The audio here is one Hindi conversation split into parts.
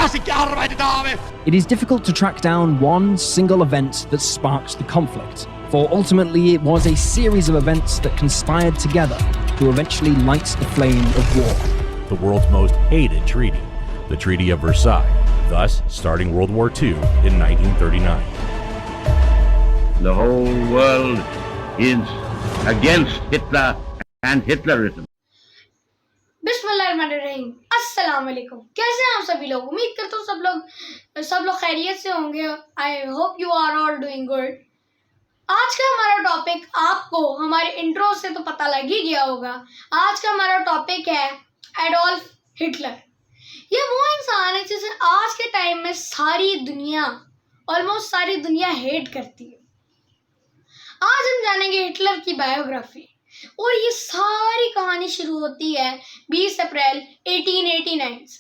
It is difficult to track down one single event that sparked the conflict, for ultimately it was a series of events that conspired together to eventually light the flame of war. The world's most hated treaty, the Treaty of Versailles, thus starting World War II in 1939. The whole world is against Hitler and Hitlerism. बिस्मिल्लाहिर्रहमानिर्रहीम, अस्सलाम वालेकुम। कैसे हैं आप सभी लोग? उम्मीद करता हूँ सब लोग खैरियत से होंगे। I hope you are all doing good. आज का हमारा टॉपिक आपको हमारे इंट्रो से तो पता लग ही गया होगा। आज का हमारा टॉपिक है एडोल्फ हिटलर। ये वो इंसान है जिसे आज के टाइम में ऑलमोस्ट सारी दुनिया हेट करती है। आज हम जानेंगे हिटलर की बायोग्राफी और ये सारी कहानी शुरू होती है 20 अप्रैल 1889 से।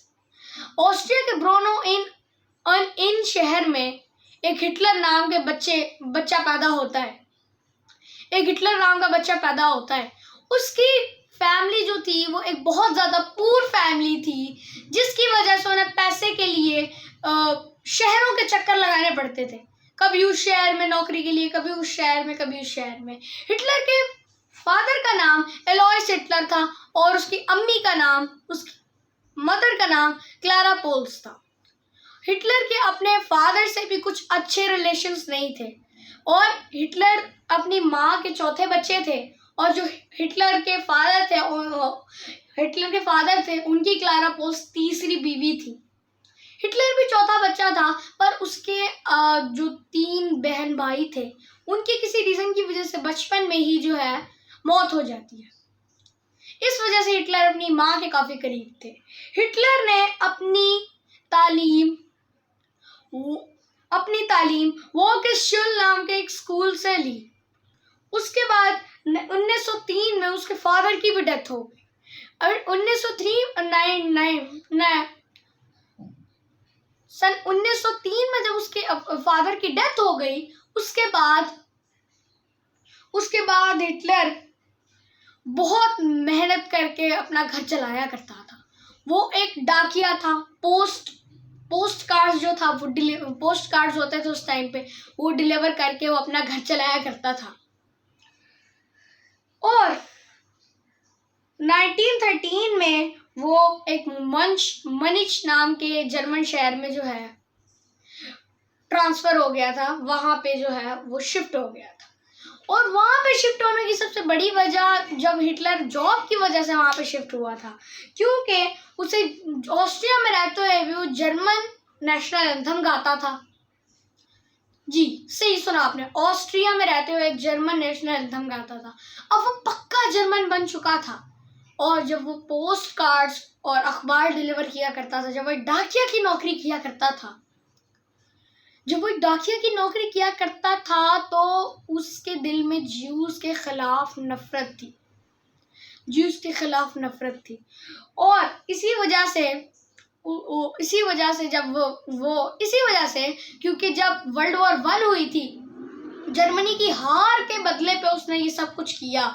ऑस्ट्रिया के ब्रोनो इन शहर में एक हिटलर नाम के बच्चा पैदा होता है। एक हिटलर नाम का बच्चा पैदा होता है। उसकी फैमिली जो थी वो एक बहुत ज़्यादा पुअर फैमिली थी, जिसकी वजह से उन्हें पैसे के लिए शहरों के चक्कर लगाने पड़ते थे। कभी उस शहर में नौकरी के लिए, कभी उस शहर में, कभी उस शहर में। हिटलर के फादर का नाम एलोइस हिटलर था और उसकी मदर का नाम क्लारा पोल्स था। हिटलर के अपने फादर से भी कुछ अच्छे रिलेशंस नहीं थे और हिटलर अपनी माँ के चौथे बच्चे थे और जो हिटलर के फादर थे उनकी क्लारा पोल्स तीसरी बीवी थी। हिटलर भी चौथा बच्चा था, पर उसके जो 3 बहन भाई थे उनके किसी रीज़न की वजह से बचपन में ही जो है मौत हो जाती है। इस वजह से हिटलर अपनी माँ के काफ़ी करीब थे। हिटलर ने अपनी तालीम वोल्केशुल नाम के एक स्कूल से ली। उसके बाद 1903 में उसके फादर की भी डेथ हो गई और 1903 में जब उसके फादर की डेथ हो गई, उसके बाद हिटलर बहुत मेहनत करके अपना घर चलाया करता था। वो एक डाकिया था। पोस्ट कार्ड्स जो था वो पोस्ट कार्ड्स होते थे उस टाइम पे, वो डिलीवर करके वो अपना घर चलाया करता था। और 1913 में वो एक मनिच नाम के जर्मन शहर में जो है ट्रांसफ़र हो गया था। वहाँ पे जो है वो शिफ्ट हो गया था और वहाँ पे शिफ्ट होने की सबसे बड़ी वजह, जब हिटलर जॉब की वजह से वहाँ पे शिफ्ट हुआ था, क्योंकि उसे ऑस्ट्रिया में रहते हुए भी वो जर्मन नेशनल एंथम गाता था। जी सही सुना आपने, ऑस्ट्रिया में रहते हुए जर्मन नेशनल एंथम गाता था। अब वो पक्का जर्मन बन चुका था और जब वो पोस्ट कार्ड्स और अखबार डिलीवर किया करता था, जब वो डाकिया की नौकरी किया करता था, तो उसके दिल में ज्यूज़ के खिलाफ नफरत थी और इसी वजह से क्योंकि जब वर्ल्ड वॉर 1 हुई थी, जर्मनी की हार के बदले पे उसने ये सब कुछ किया।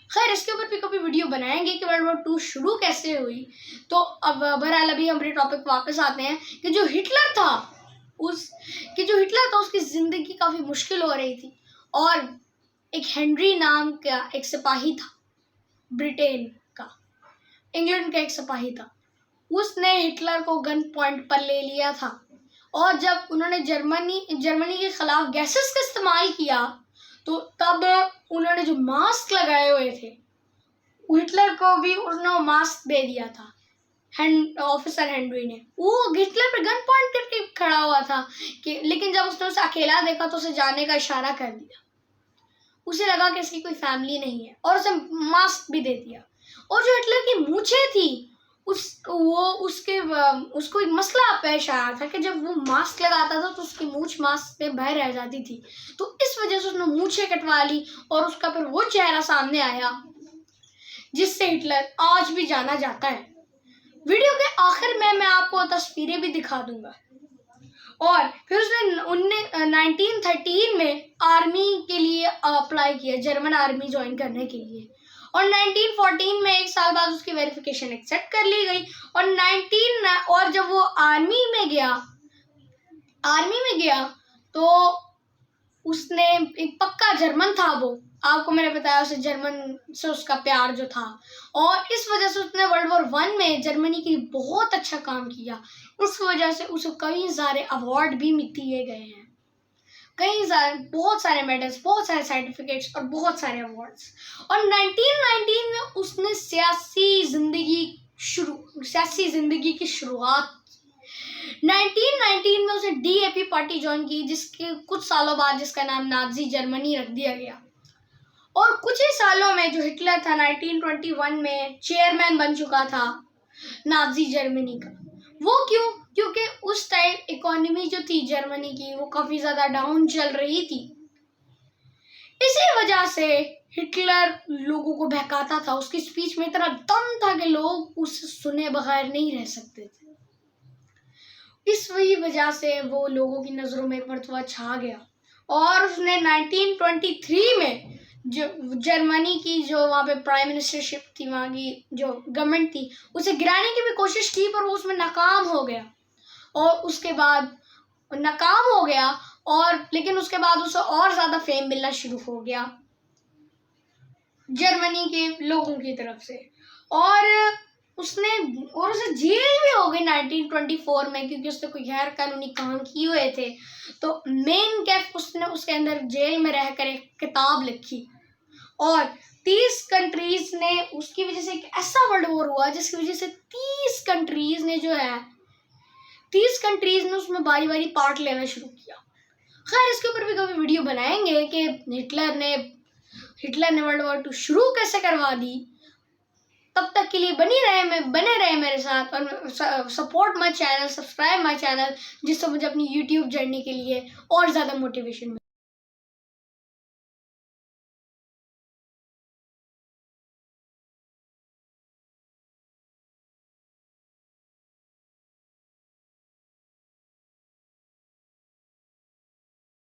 खैर इसके ऊपर भी कभी वीडियो बनाएंगे कि वर्ल्ड वॉर 2 शुरू कैसे हुई। तो अब बहरहाल अभी हमारे टॉपिक वापस आते हैं कि जो हिटलर था उसकी ज़िंदगी काफ़ी मुश्किल हो रही थी और एक हेनरी नाम का एक सिपाही था, इंग्लैंड का एक सिपाही था। उसने हिटलर को गन पॉइंट पर ले लिया था और जब उन्होंने जर्मनी के खिलाफ गैसेस का इस्तेमाल किया, तो तब उन्होंने जो मास्क लगाए हुए थे, हिटलर को भी उन्होंने मास्क दे दिया था। ऑफिसर हेनरी ने वो हिटलर पर गन पॉइंट करके खड़ा हुआ था लेकिन जब उसने उसे अकेला देखा तो उसे जाने का इशारा कर दिया। उसे लगा कि इसकी कोई फैमिली नहीं है और उसे मास्क भी दे दिया। और जो हिटलर की मूंछें थी उसको एक मसला पेश आया था कि जब वो मास्क लगाता था तो उसकी मूंछ मास्क पे बाहर रह जाती थी, तो इस वजह से उसने मूंछें कटवा ली और उसका फिर वो चेहरा सामने आया जिससे हिटलर आज भी जाना जाता है। वीडियो के आखिर में मैं आपको तस्वीरें भी दिखा दूंगा। और फिर उसने 1913 में आर्मी के लिए अप्लाई किया, जर्मन आर्मी ज्वाइन करने के लिए। और 1914 में 1 साल बाद उसकी वेरिफिकेशन एक्सेप्ट कर ली गई। और जब वो आर्मी में गया तो उसने एक पक्का जर्मन था, वो आपको मैंने बताया उसे जर्मन से उसका प्यार जो था, और इस वजह से उसने वर्ल्ड वॉर 1 में जर्मनी के लिए बहुत अच्छा काम किया। इस वजह से उसे कई सारे अवार्ड भी दिए गए हैं, बहुत सारे मेडल्स, बहुत सारे सर्टिफिकेट्स और बहुत सारे अवार्ड्स। और 1919 में उसने सियासी जिंदगी की शुरुआत 1919 में उसने DAP पार्टी ज्वाइन की, जिसके कुछ सालों बाद जिसका नाम नाजी जर्मनी रख दिया गया। और कुछ ही सालों में जो हिटलर था 1921 में चेयरमैन बन चुका था नाजी जर्मनी का। वो क्यों? क्योंकि उस टाइम इकोनॉमी जो थी जर्मनी की वो काफी ज्यादा डाउन चल रही थी। इसी वजह से हिटलर लोगों को बहकाता था, उसकी स्पीच में इतना दम था कि लोग उसे सुने बगैर नहीं रह सकते थे। इस वही वजह से वो लोगों की नजरों में एक मर्तबा छा गया, और उसने 1923 में जो जर्मनी की जो वहाँ पे प्राइम मिनिस्टरशिप थी, वहाँ की जो गवर्नमेंट थी, उसे गिराने की भी कोशिश की, पर वो उसमें नाकाम हो गया। और उसके बाद नाकाम हो गया, और लेकिन उसके बाद उसे और ज़्यादा फेम मिलना शुरू हो गया जर्मनी के लोगों की तरफ से। और उसे जेल भी हो गई 1924 में, क्योंकि उसने कोई गैर कानूनी काम किए हुए थे। तो मेन कैफ उसने उसके अंदर जेल में रहकर एक किताब लिखी, और 30 कंट्रीज ने उसकी वजह से एक ऐसा वर्ल्ड वॉर हुआ जिसकी वजह से 30 कंट्रीज ने उसमें बारी बारी पार्ट लेना शुरू किया। खैर, इसके ऊपर भी कभी वीडियो बनाएंगे कि हिटलर ने वर्ल्ड वॉर 2 शुरू कैसे करवा दी। तब तक के लिए बने रहे मेरे साथ, और support my channel, subscribe my channel, जिससे मुझे अपनी YouTube जर्नी के लिए और ज़्यादा मोटिवेशन मिले।